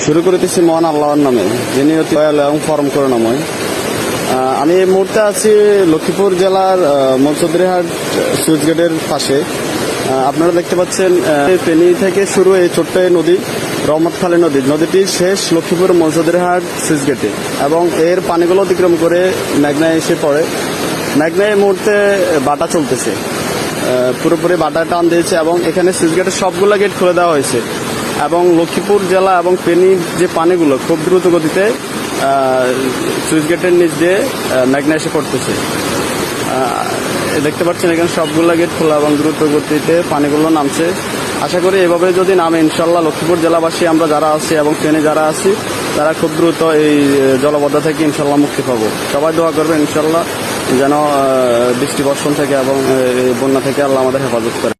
শুরু করিতেছি মহান আল্লাহর নামে, যিনি অতি দয়ালু এবং পরম করুণাময়। আমি এই মুহূর্তে আছি লক্ষ্মীপুর জেলার মনসুদরিহাট সুইচ গেটের পাশে। আপনারা দেখতে পাচ্ছেন ফেনী থেকে শুরু এই ছোট্ট নদী রহমতখালী নদী। নদীটির শেষ লক্ষ্মীপুর মনসুদরিহাট সুইচ গেটে এবং এর পানিগুলো অতিক্রম করে মেঘনায় এসে পড়ে। মেঘনায় এই মুহূর্তে বাটা চলতেছে, পুরোপুরি বাটা টান দিয়েছে এবং এখানে সুইচ গেটের সবগুলো গেট খুলে দেওয়া হয়েছে এবং লক্ষ্মীপুর জেলা এবং ফেনীর যে পানিগুলো খুব দ্রুত গতিতে সুইচ গেটের নিচ দিয়ে মেঘনা এসে পড়তেছে। দেখতে পাচ্ছেন এখানে সবগুলো গেট খোলা এবং দ্রুত গতিতে পানিগুলো নামছে। আশা করি এভাবে যদি নামে ইনশাল্লাহ লক্ষ্মীপুর জেলাবাসী আমরা যারা আছি এবং ফেনী যারা আছি তারা খুব দ্রুত এই জলবদ্ধ থেকে ইনশাল্লাহ মুক্তি পাবো। সবাই দোয়া করবে ইনশাল্লাহ যেন বৃষ্টি বর্ষণ থেকে এবং বন্যা থেকে আল্লাহ আমাদের হেফাজত করে।